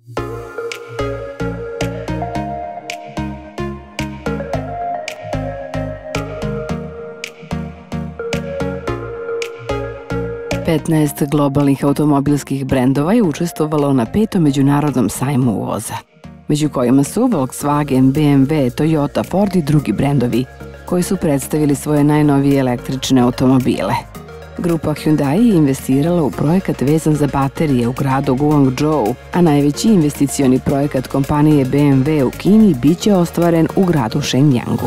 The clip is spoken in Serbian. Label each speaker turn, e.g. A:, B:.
A: Petnaest globalnih automobilskih brendova je učestvovalo na 5. međunarodnom sajmu uvoza, među kojima su Volkswagen, BMW, Toyota, Ford i drugi brendovi, koji su predstavili svoje najnovije električne automobile. Grupa Hyundai je investirala u projekat vezan za baterije u gradu Guangzhou, a najveći investicioni projekat kompanije BMW u Kini biće ostvaren u gradu Shenyang.